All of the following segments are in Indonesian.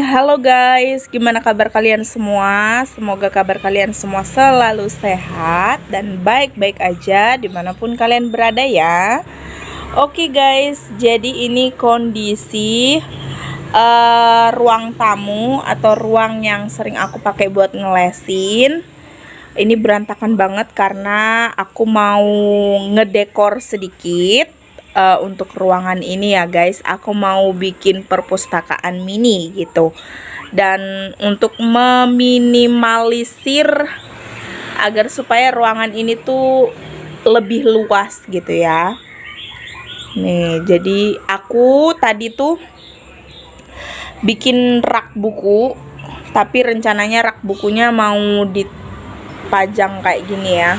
Halo guys, gimana kabar kalian semua? Semoga kabar kalian semua selalu sehat dan baik-baik aja dimanapun kalian berada ya. Oke guys, jadi ini kondisi ruang tamu atau ruang yang sering aku pakai buat ngelesin. Ini berantakan banget karena aku mau ngedekor sedikit. Untuk ruangan ini ya guys, aku mau bikin perpustakaan mini gitu. Dan untuk meminimalisir agar supaya ruangan ini tuh lebih luas gitu ya. Nih, jadi aku tadi tuh bikin rak buku, tapi rencananya rak bukunya mau dipajang kayak gini ya.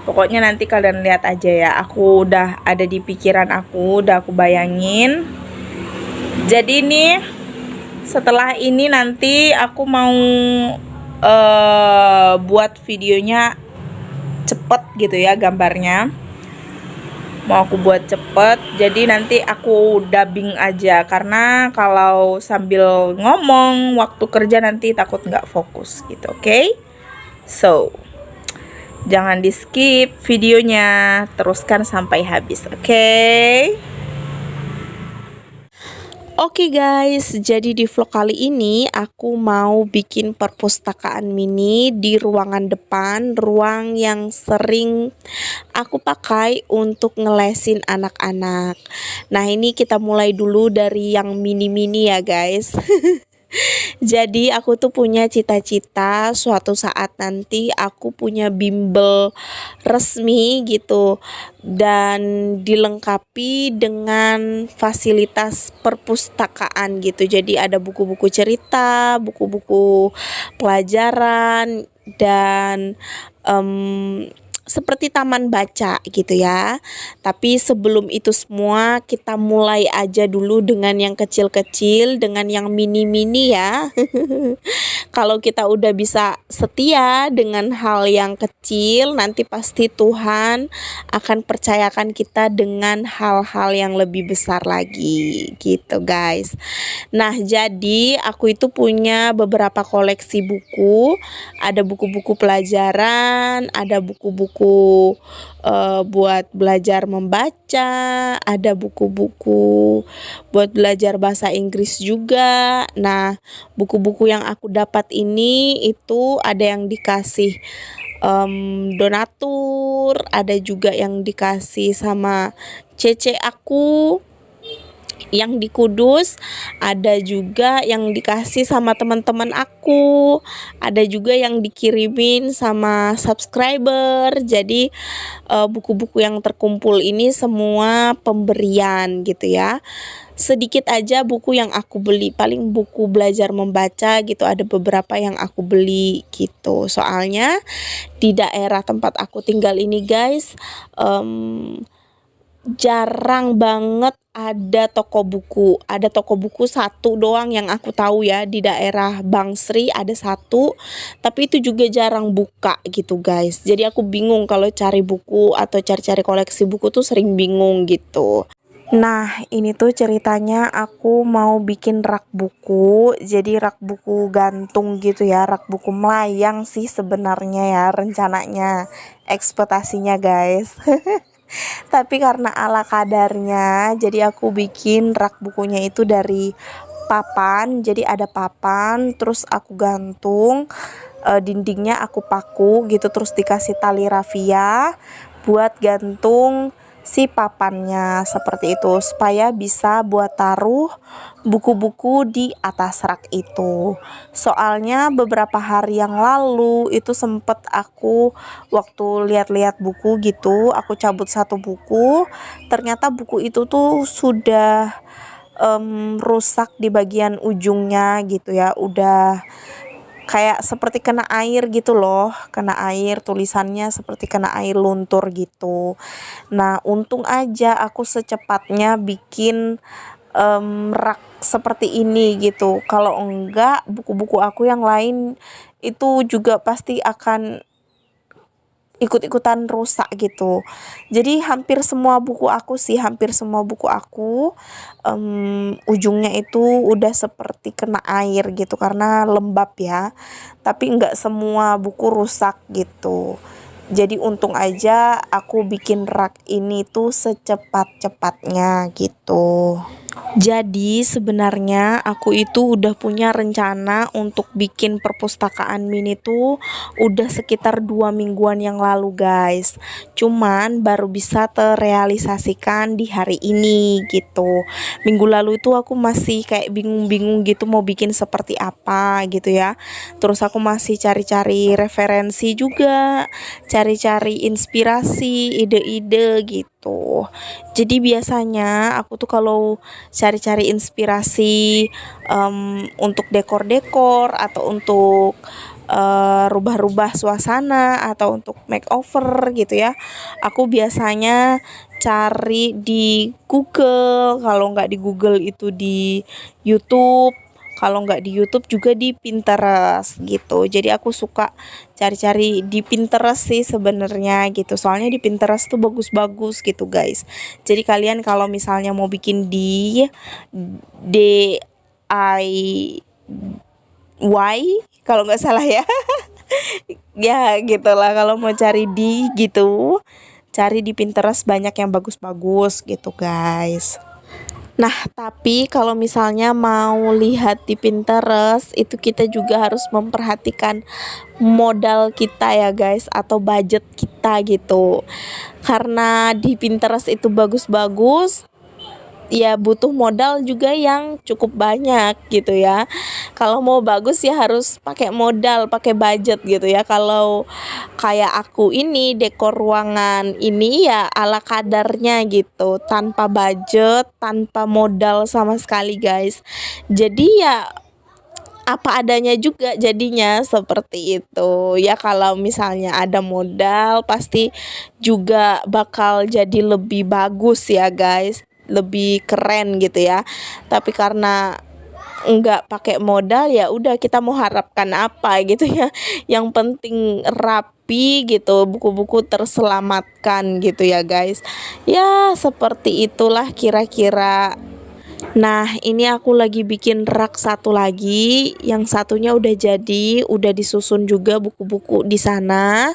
Pokoknya nanti kalian lihat aja ya. Aku udah ada di pikiran aku, udah aku bayangin. Jadi nih, setelah ini nanti aku mau buat videonya cepet gitu ya, gambarnya. Mau aku buat cepet, jadi nanti aku dubbing aja. Karena kalau sambil ngomong waktu kerja nanti takut nggak fokus gitu, oke? So, jangan di skip videonya, teruskan sampai habis, oke? Oke guys, jadi di vlog kali ini aku mau bikin perpustakaan mini di ruangan depan, ruang yang sering aku pakai untuk ngelesin anak-anak. Nah, ini kita mulai dulu dari yang mini-mini ya guys. Jadi aku tuh punya cita-cita suatu saat nanti aku punya bimbel resmi gitu dan dilengkapi dengan fasilitas perpustakaan gitu. Jadi ada buku-buku cerita, buku-buku pelajaran dan seperti taman baca gitu ya. Tapi sebelum itu semua kita mulai aja dulu dengan yang kecil-kecil, dengan yang mini-mini ya. Kalau kita udah bisa setia dengan hal yang kecil, nanti pasti Tuhan akan percayakan kita dengan hal-hal yang lebih besar lagi gitu guys. Nah, jadi aku itu punya beberapa koleksi buku. Ada buku-buku pelajaran, ada buku-buku buat belajar membaca, ada buku-buku buat belajar bahasa Inggris juga. Nah, buku-buku yang aku dapat ini itu ada yang dikasih donatur, ada juga yang dikasih sama cece aku yang di Kudus, ada juga yang dikasih sama teman-teman aku, ada juga yang dikirimin sama subscriber. Jadi buku-buku yang terkumpul ini semua pemberian gitu ya. Sedikit aja buku yang aku beli, paling buku belajar membaca gitu, ada beberapa yang aku beli gitu. Soalnya di daerah tempat aku tinggal ini guys, jarang banget ada toko buku. Ada toko buku satu doang yang aku tahu ya, di daerah Bangsri ada satu, tapi itu juga jarang buka gitu guys. Jadi aku bingung kalau cari buku atau cari-cari koleksi buku tuh sering bingung gitu. Nah, ini tuh ceritanya aku mau bikin rak buku. Jadi rak buku gantung gitu ya, rak buku melayang sih sebenarnya ya rencananya, ekspektasinya guys. Tapi karena ala kadarnya, jadi aku bikin rak bukunya itu dari papan. Jadi ada papan, terus aku gantung, dindingnya aku paku gitu, terus dikasih tali rafia buat gantung si papannya seperti itu, supaya bisa buat taruh buku-buku di atas rak itu. Soalnya beberapa hari yang lalu itu sempet aku waktu lihat-lihat buku gitu, aku cabut satu buku, ternyata buku itu tuh sudah rusak di bagian ujungnya gitu ya, udah kayak seperti kena air gitu loh, kena air, tulisannya seperti kena air luntur gitu. Nah, untung aja aku secepatnya bikin rak seperti ini gitu. Kalau enggak, buku-buku aku yang lain itu juga pasti akan ikut-ikutan rusak gitu. Jadi hampir semua buku aku sih, hampir semua buku aku ujungnya itu udah seperti kena air gitu karena lembab ya. Tapi nggak semua buku rusak gitu. Jadi untung aja aku bikin rak ini tuh secepat-cepatnya gitu. Jadi sebenarnya aku itu udah punya rencana untuk bikin perpustakaan mini tuh udah sekitar 2 mingguan yang lalu guys. Cuman baru bisa terrealisasikan di hari ini gitu. Minggu lalu itu aku masih kayak bingung-bingung gitu mau bikin seperti apa gitu ya. Terus aku masih cari-cari referensi juga, cari-cari inspirasi, ide-ide gitu. Jadi biasanya aku tuh kalau cari-cari inspirasi untuk dekor-dekor atau untuk rubah-rubah suasana atau untuk makeover gitu ya, aku biasanya cari di Google. Kalau nggak di Google itu di YouTube, kalau nggak di YouTube juga di Pinterest gitu. Jadi aku suka cari-cari di Pinterest sih sebenarnya gitu. Soalnya di Pinterest tuh bagus-bagus gitu guys. Jadi kalian kalau misalnya mau bikin di DIY kalau nggak salah ya. Ya gitulah, kalau mau cari di gitu, cari di Pinterest banyak yang bagus-bagus gitu guys. Nah, tapi kalau misalnya mau lihat di Pinterest, itu kita juga harus memperhatikan modal kita ya guys, atau budget kita gitu. Karena di Pinterest itu bagus-bagus, ya butuh modal juga yang cukup banyak gitu ya. Kalau mau bagus ya harus pakai modal, pakai budget gitu ya. Kalau kayak aku ini dekor ruangan ini ya ala kadarnya gitu, tanpa budget, tanpa modal sama sekali guys. Jadi ya apa adanya juga jadinya seperti itu ya. Kalau misalnya ada modal pasti juga bakal jadi lebih bagus ya guys, lebih keren gitu ya. Tapi karena nggak pakai modal ya udah, kita mau harapkan apa gitu ya. Yang penting rapi gitu, buku-buku terselamatkan gitu ya guys. Ya seperti itulah kira-kira. Nah, ini aku lagi bikin rak satu lagi, yang satunya udah jadi, udah disusun juga buku-buku di sana.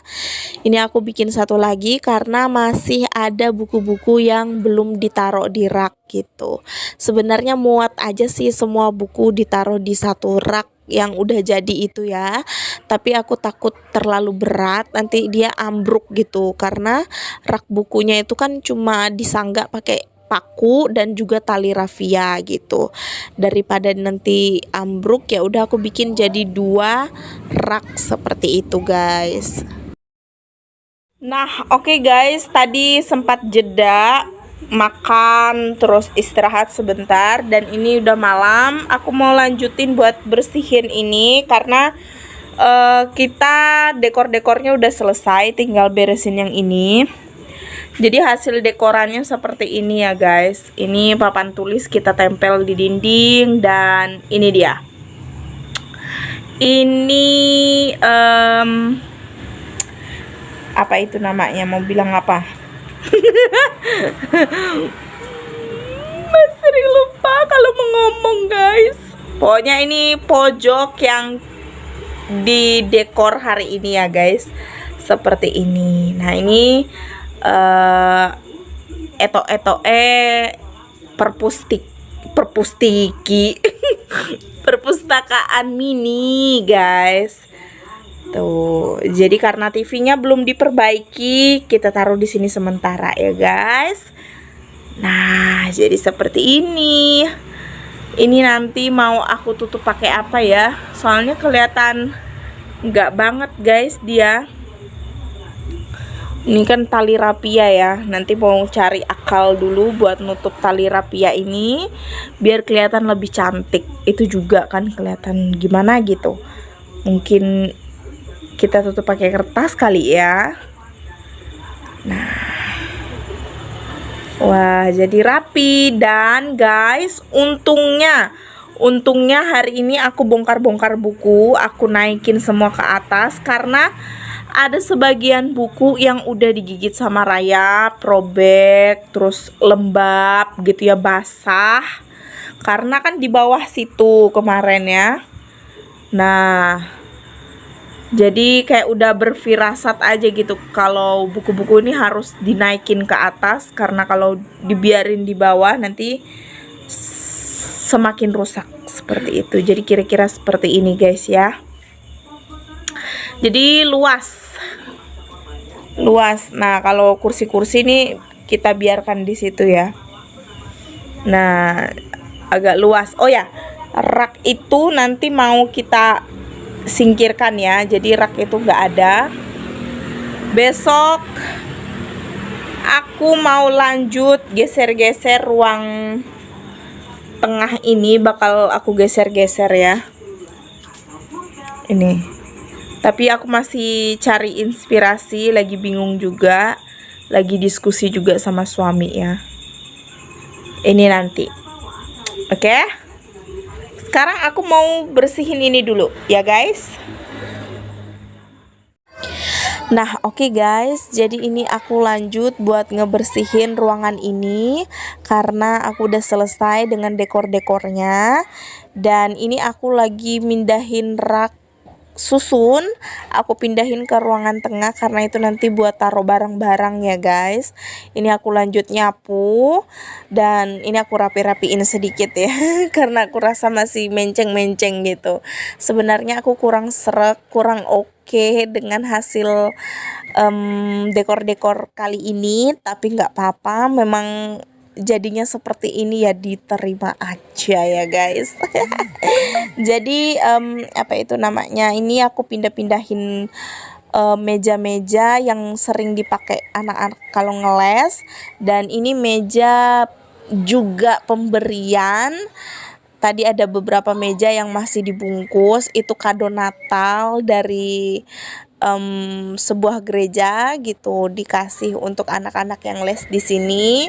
Ini aku bikin satu lagi karena masih ada buku-buku yang belum ditaruh di rak gitu. Sebenarnya muat aja sih semua buku ditaruh di satu rak yang udah jadi itu ya. Tapi aku takut terlalu berat, nanti dia ambruk gitu. Karena rak bukunya itu kan cuma disangga pakai paku dan juga tali rafia gitu. Daripada nanti ambruk ya udah aku bikin jadi 2 rak seperti itu guys. Nah, oke guys, tadi sempat jeda makan terus istirahat sebentar dan ini udah malam. Aku mau lanjutin buat bersihin ini karena kita dekor-dekornya udah selesai, tinggal beresin yang ini. Jadi hasil dekorannya seperti ini ya guys. Ini papan tulis kita tempel di dinding dan ini dia. Ini apa itu namanya? Mau bilang apa? Sering lupa kalau mau ngomong guys. Pokoknya ini pojok yang di dekor hari ini ya guys. Seperti ini. Nah ini perpustakaan mini guys. Tuh, jadi karena TV-nya belum diperbaiki, kita taruh di sini sementara ya guys. Nah, jadi seperti ini. Ini nanti mau aku tutup pakai apa ya? Soalnya kelihatan nggak banget guys dia. Ini kan tali rapia ya. Nanti mau cari akal dulu buat nutup tali rapia ini biar kelihatan lebih cantik. Itu juga kan kelihatan gimana gitu. Mungkin kita tutup pakai kertas kali ya. Nah. Wah, jadi rapi. Dan guys, untungnya hari ini aku bongkar-bongkar buku, aku naikin semua ke atas karena ada sebagian buku yang udah digigit sama rayap, robek, terus lembab gitu ya, basah. Karena kan di bawah situ kemarin ya. Nah, jadi kayak udah berfirasat aja gitu kalau buku-buku ini harus dinaikin ke atas, karena kalau dibiarin di bawah nanti semakin rusak seperti itu. Jadi kira-kira seperti ini guys ya. Jadi luas. Nah, kalau kursi-kursi ini kita biarkan di situ ya. Nah, agak luas. Oh ya, rak itu nanti mau kita singkirkan ya. Jadi rak itu nggak ada. Besok aku mau lanjut geser-geser ruang tengah ini, bakal aku geser-geser ya. Ini. Tapi aku masih cari inspirasi, lagi bingung juga, lagi diskusi juga sama suami ya. Ini nanti. Oke? Sekarang aku mau bersihin ini dulu ya guys. Nah, oke guys, jadi ini aku lanjut buat ngebersihin ruangan ini karena aku udah selesai dengan dekor-dekornya. Dan ini aku lagi mindahin rak susun, aku pindahin ke ruangan tengah karena itu nanti buat taruh barang-barang ya guys. Ini aku lanjut nyapu dan ini aku rapi-rapiin sedikit ya karena aku rasa masih menceng-menceng gitu. Sebenarnya aku kurang srek, kurang oke dengan hasil dekor-dekor kali ini, tapi nggak apa-apa, memang jadinya seperti ini ya, diterima aja ya guys. Jadi apa itu namanya, ini aku pindah-pindahin meja-meja yang sering dipakai anak-anak kalau ngeles, dan ini meja juga pemberian. Tadi ada beberapa meja yang masih dibungkus, itu kado Natal dari sebuah gereja gitu, dikasih untuk anak-anak yang les di sini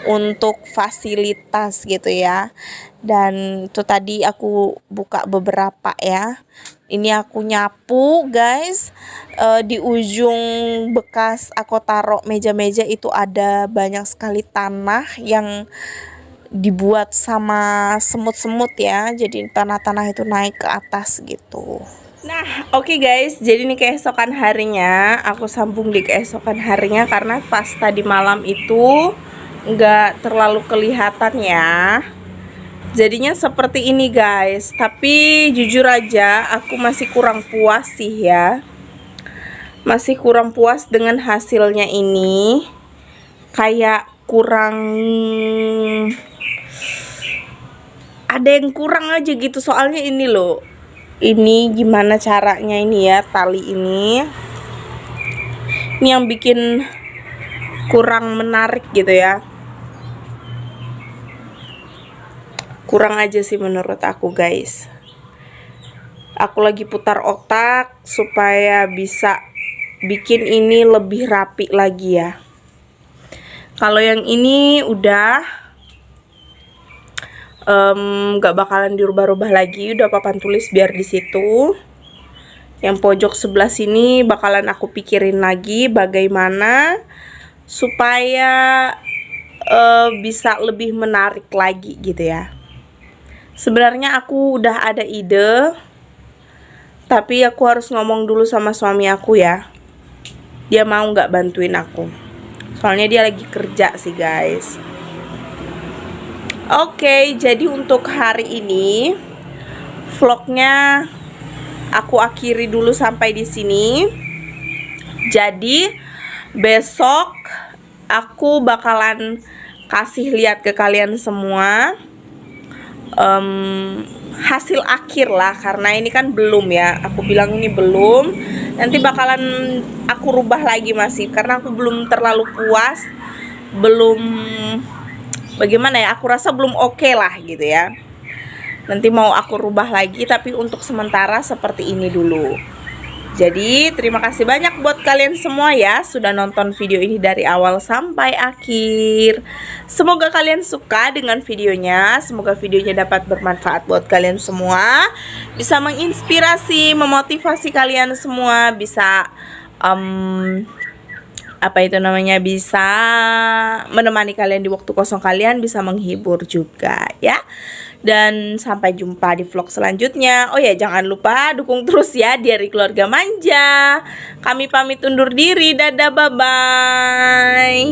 untuk fasilitas gitu ya. Dan itu tadi aku buka beberapa ya. Ini aku nyapu guys. Di ujung bekas aku taruh meja-meja itu ada banyak sekali tanah yang dibuat sama semut-semut ya. Jadi tanah-tanah itu naik ke atas gitu. Nah, oke guys, jadi ini keesokan harinya, aku sambung di keesokan harinya karena pas tadi malam itu nggak terlalu kelihatan ya. Jadinya seperti ini guys, tapi jujur aja aku masih kurang puas sih ya. Masih kurang puas dengan hasilnya ini. Kayak kurang, ada yang kurang aja gitu, soalnya ini loh. Ini gimana caranya ini ya, tali ini yang bikin kurang menarik gitu ya. Kurang aja sih menurut aku guys. Aku lagi putar otak supaya bisa bikin ini lebih rapi lagi ya. Kalau yang ini udah gak bakalan dirubah-rubah lagi, udah papan tulis biar di situ. Yang pojok sebelah sini bakalan aku pikirin lagi bagaimana supaya bisa lebih menarik lagi gitu ya. Sebenarnya aku udah ada ide, tapi aku harus ngomong dulu sama suami aku ya. Dia mau nggak bantuin aku? Soalnya dia lagi kerja sih guys. Oke, jadi untuk hari ini vlognya aku akhiri dulu sampai di sini. Jadi besok aku bakalan kasih lihat ke kalian semua hasil akhir lah, karena ini kan belum ya. Aku bilang ini belum. Nanti bakalan aku rubah lagi masih, karena aku belum terlalu puas, belum bagaimana ya, aku rasa belum oke lah gitu ya. Nanti mau aku rubah lagi, tapi untuk sementara seperti ini dulu. Jadi terima kasih banyak buat kalian semua ya sudah nonton video ini dari awal sampai akhir. Semoga kalian suka dengan videonya. Semoga videonya dapat bermanfaat buat kalian semua, bisa menginspirasi, memotivasi kalian semua, bisa apa itu namanya, bisa menemani kalian di waktu kosong kalian, bisa menghibur juga ya. Dan sampai jumpa di vlog selanjutnya. Oh ya, jangan lupa dukung terus ya Diari Keluarga Manja. Kami pamit undur diri. Dadah, bye-bye.